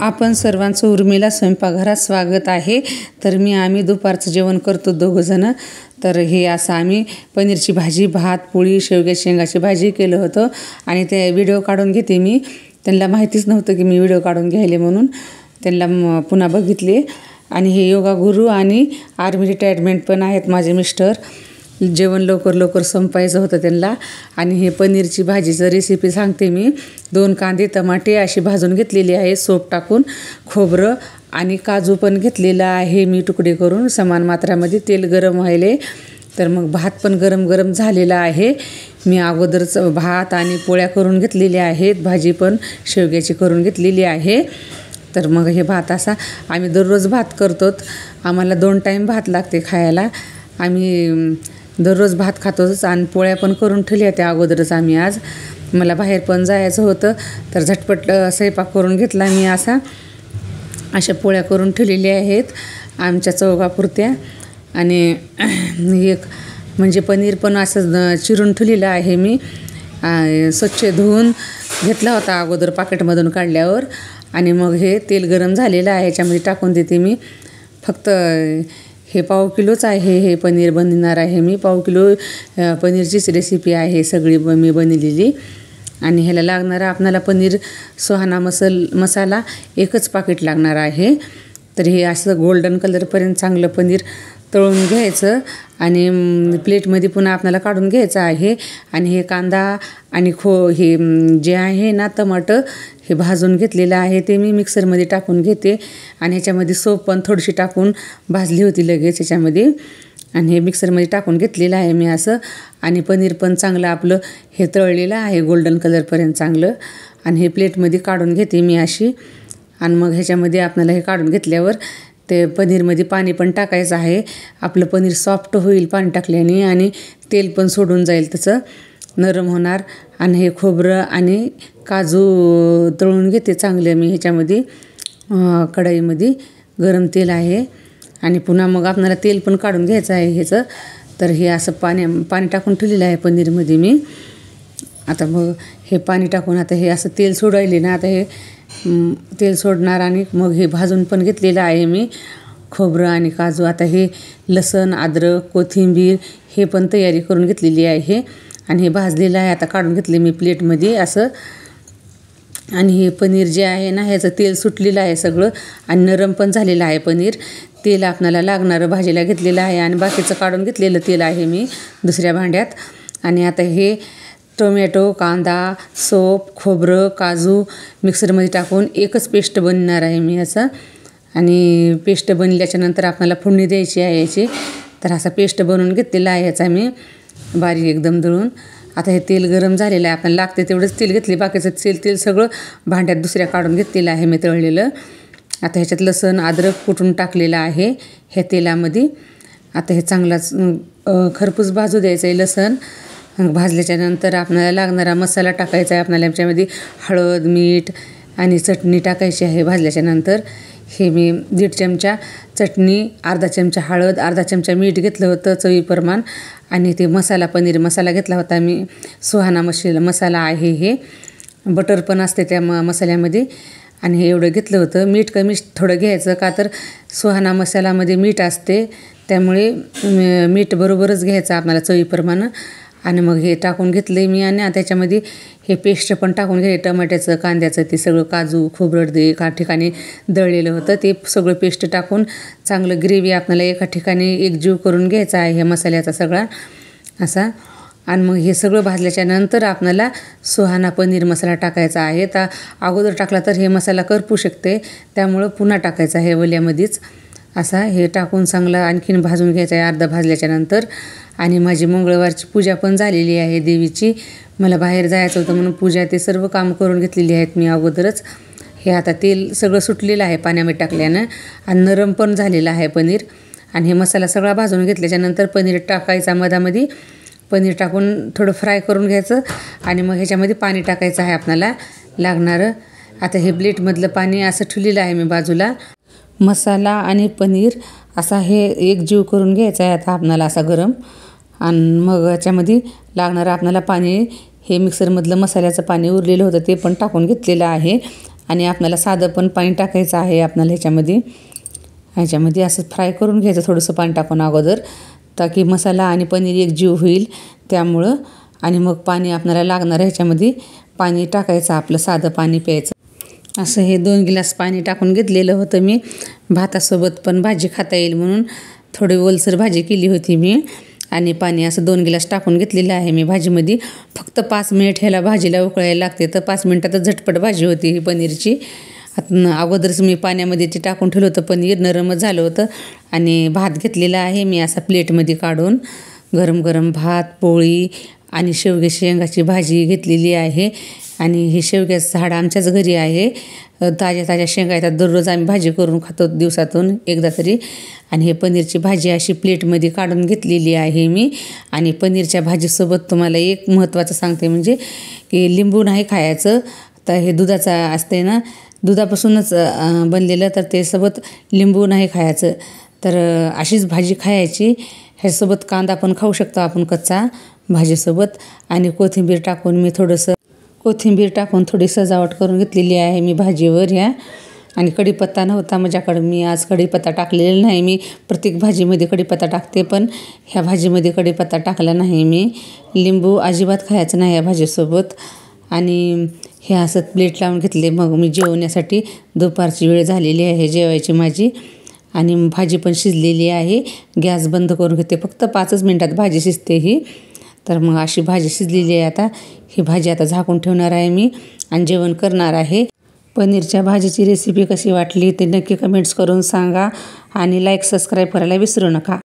आपण सर्वांचं उर्मिला स्वयंपाकघरात स्वागत आहे। तर आम्ही दुपारचं जेवण करतो दोघंजण। तर हे असं आम्ही पनीरची भाजी, भात, पोळी, शेवग्याच्या शेंगाची भाजी केलं होतं आणि ते व्हिडिओ काढून घेते मी। त्यांना माहितीच नव्हतं की मी व्हिडिओ काढून घ्यायले म्हणून त्यांना पुन्हा बघितले। आणि हे योगा गुरु आणि आर्मी रिटायरमेंट पण आहेत माझे मिस्टर। जेवण लवकर संपायचं होतं त्यांना। आणि हे पनीरची भाजीची रेसिपी सांगते मी। 2 कांदे टमाटे अशी भाजून घेतलेली आहे सोप टाकून, खोबरं आणि काजू पण घेतलेला आहे मी तुकडे करून समान मात्रामध्ये। तेल गरम व्हायले तर मग भात पण गरम झालेला आहे। मी अगोदरच भात आणि पोळ्या करून घेतलेल्या आहेत, भाजी पण शेवग्याची करून घेतलेली आहे। तर मग हे भात असा आम्ही दररोज भात करतो, आम्हाला 2 टाइम भात लागते खायला। आम्ही दररोज भात खातोच आणि पोळ्या पण करून ठेवल्या त्या अगोदरच आम्ही। आज मला बाहेर पण जायचं होतं तर झटपट स्वयंपाक करून घेतला मी अशा पोळ्या करून ठेवलेल्या आहेत आमच्या चौघापुरत्या। आणि एक म्हणजे पनीर पण असं चिरून ठेवलेलं आहे मी, स्वच्छ धुवून घेतला होता अगोदर पाकिटमधून काढल्यावर। आणि मग हे तेल गरम झालेलं आहे, ह्याच्यामध्ये टाकून देते मी। फक्त हे पाव किलोच आहे, हे पनीर बनवणार आहे मी। पाव किलो पनीरचीच रेसिपी आहे सगळी मी बनवलेली। आणि ह्याला लागणारा आपल्याला पनीर सुहाना मसाला एकच पाकिट लागणार आहे। तर हे असं गोल्डन कलरपर्यंत चांगलं पनीर तळून घ्यायचं आणि प्लेटमध्ये पुन्हा आपल्याला काढून घ्यायचं आहे। आणि हे कांदा आणि हे जे आहे ना टमाटर हे भाजून घेतलेलं आहे ते मी मिक्सरमध्ये टाकून घेते। आणि ह्याच्यामध्ये सोप पण थोडीशी टाकून भाजली होती लगेच ह्याच्यामध्ये। आणि हे मिक्सरमध्ये टाकून घेतलेलं आहे मी असं। आणि पनीर पण चांगलं आपलं हे तळलेलं आहे गोल्डन कलरपर्यंत चांगलं। आणि हे प्लेटमध्ये काढून घेते मी अशी। आणि मग ह्याच्यामध्ये आपल्याला हे काढून घेतल्यावर ते पनीरमध्ये पाणी पण टाकायचं आहे, आपलं पनीर सॉफ्ट होईल पाणी टाकल्याने आणि तेल पण सोडून जाईल, त्याचं नरम होणार। आणि हे खोबरं आणि काजू तळून घेते चांगलं मी ह्याच्यामध्ये कढईमध्ये, गरम तेल आहे। आणि पुन्हा मग आपल्याला तेल पण काढून घ्यायचं आहे ह्याचं। तर हे असं पाणी टाकून ठेवलेलं आहे पनीरमध्ये मी। आता मग हे पाणी टाकून आता हे असं तेल सोडायले ना, आता हे तेल सोडणार। आणि मग हे भाजून पण घेतलेलं आहे मी खोबरं आणि काजू। आता हे लसण, अद्रक, कोथिंबीर हे पण तयारी करून घेतलेली आहे। आणि हे भाजलेलं आहे, आता काढून घेतले मी प्लेटमध्ये असं। आणि हे पनीर जे आहे ना ह्याचं तेल सुटलेलं आहे सगळं आणि नरम पण झालेलं आहे पनीर। तेल आपल्याला लागणारं भाजीला घेतलेलं आहे आणि बाकीचं काढून घेतलेलं तेल आहे मी दुसऱ्या भांड्यात। आणि आता हे टोमॅटो, कांदा, सोप, खोबरं, काजू मिक्सरमध्ये टाकून एकच पेस्ट बनवणार आहे मी असं। आणि पेस्ट बनल्याच्यानंतर आपल्याला फोडणी द्यायची आहे याची। तर असा पेस्ट बनवून घेतलेला आहे ह्याचा मी बारीक एकदम दळून। आता हे तेल गरम झालेलं आहे, आपल्याला लागते तेवढंच तेल घेतले, बाकीचं तेल सगळं भांड्यात दुसऱ्या काढून घेतलेलं आहे मी तळलेलं। आता ह्याच्यात लसण, अद्रक कुटून टाकलेलं आहे ह्या तेलामध्ये। आता हे चांगलाच खरपूस भाजू द्यायचं आहे लसण। भाजल्याच्यानंतर आपल्याला लागणारा मसाला टाकायचा आहे आपल्याला ह्याच्यामध्ये। हळद, मीठ आणि चटणी टाकायची आहे भाजल्याच्यानंतर। हे मी 1.5 चमचा चटणी, अर्धा चमचा हळद, अर्धा चमचा मीठ घेतलं होतं चवीप्रमाण। आणि ते पनीर मसाला घेतला होता मी, सुहाना मसाला आहे हे, बटर पण असते त्या मसाल्यामध्ये। आणि हे एवढं घेतलं होतं। मीठ कमी थोडं घ्यायचं, का तर सुहाना मसाल्यामध्ये मीठ असते त्यामुळे मीठ बरोबरच घ्यायचं आपल्याला चवीप्रमाणे। आणि मग हे टाकून घेतलं मी। आणि त्याच्यामध्ये हे पेस्ट पण टाकून घ्यायचं टमाट्याचं, कांद्याचं, ते सगळं काजू, खोबरं ते एका ठिकाणी दळलेलं होतं ते सगळं पेस्ट टाकून चांगलं ग्रेव्ही आपल्याला एका ठिकाणी एकजीव करून घ्यायचा आहे ह्या मसाल्याचा सगळा असा। आणि मग हे सगळं भाजल्याच्यानंतर आपल्याला सुहाना पनीर मसाला टाकायचा आहे। तर अगोदर टाकला तर हे मसाला करपू शकते, त्यामुळं पुन्हा टाकायचा आहे वल्यामध्येच असा। हे टाकून चांगलं आणखीन भाजून घ्यायचं आहे अर्धा भाजल्याच्यानंतर। आणि माझी मंगळवारची पूजा पण झालेली आहे देवीची, मला बाहेर जायचं होतं म्हणून पूजा ते सर्व काम करून घेतलेली आहेत मी अगोदरच। हे आता तेल सगळं सुटलेलं आहे पाण्यामध्ये टाकल्यानं आणि नरम पण झालेलं आहे पनीर। आणि हे मसाला सगळा भाजून घेतल्याच्यानंतर पनीर टाकायचा, मधामध्ये पनीर टाकून थोडं फ्राय करून घ्यायचं। आणि मग ह्याच्यामध्ये पाणी टाकायचं आहे आपल्याला लागणारं। आता हे प्लेटमधलं पाणी असं ठेवलेलं आहे मी बाजूला। मसाला आणि पनीर असा हे एकजीव करून घ्यायचा आहे आता आपल्याला असा गरम। आणि मग ह्याच्यामध्ये लागणारं आपल्याला पाणी हे मिक्सरमधलं मसाल्याचं पाणी उरलेलं होतं ते पण टाकून घेतलेलं आहे। आणि आपल्याला साधं पण पाणी टाकायचं आहे आपल्याला ह्याच्यामध्ये असं फ्राय करून घ्यायचं थोडंसं पाणी टाकून अगोदर, ताकी मसाला आणि पनीर एक जीव होईल त्यामुळं. आणि मग पाणी आपल्याला लागणार ह्याच्यामध्ये पाणी टाकायचं, आपलं साधं पाणी प्यायचं. असं हे 2 गिलास पाणी टाकून घेतलेलं होतं मी. भातासोबत पण भाजी खाता येईल म्हणून थोडी ओलसर भाजी केली होती मी. आणि पाणी असं 2 गिलास टाकून घेतलेलं आहे मी भाजीमध्ये. फक्त 5 मिनिट ह्याला भाजीला उकळायला लागते, तर 5 मिनिटातच झटपट भाजी होती ही पनीरची. अगोदरच मी पाण्यामध्ये ते टाकून ठेवलं होतं, पनीर नरमच झालं होतं. आणि भात घेतलेला आहे मी असा प्लेटमध्ये काढून. गरम गरम भात, पोळी आणि शेवग्याची शेंगाची भाजी घेतलेली आहे. आणि हे शेवग्याचं झाड आमच्याच घरी आहे. ताज्या ताज्या शेंगा येतात, दररोज आम्ही भाजी करून खातो दिवसातून एकदा तरी. आणि हे पनीरची भाजी अशी प्लेटमध्ये काढून घेतलेली आहे मी. आणि पनीरच्या भाजीसोबत तुम्हाला एक महत्त्वाचं सांगते, म्हणजे की लिंबू नाही खायचं. तर हे दुधाचं असते ना, दुधापासूनच बनलेलं, तर ते सोबत लिंबू नाही खायचं. तर अशीच भाजी खायची. ह्यासोबत कांदा पण खाऊ शकतो आपण कच्चा भाजीसोबत. आणि कोथिंबीर टाकून मी थोडी सजावट करून घेतलेली आहे मी भाजीवर ह्या. आणि कढीपत्ता नव्हता माझ्याकडे, मी आज कढीपत्ता टाकलेला नाही. मी प्रत्येक भाजीमध्ये कढीपत्ता टाकते, पण ह्या भाजीमध्ये कढीपत्ता टाकला नाही मी. लिंबू अजिबात खायचं नाही या भाजीसोबत. आणि हे असं प्लेट लावून घेतले मग मी जेवण्यासाठी. दुपारची वेळ झालेली आहे जेवायची माझी. आणि भाजी पण शिजलेली आहे. गॅस बंद करून घेते, फक्त 5च मिनिटात भाजी शिजते ही. तर मग अशी भाजी शिजलेली आहे. आता ही भाजी आता झाकून ठेवणार आहे मी आणि जेवण करणार आहे. पनीरच्या भाजीची रेसिपी कशी वाटली ते नक्की कमेंट्स करून सांगा. आणि लाईक सबस्क्राईब करायला विसरू नका.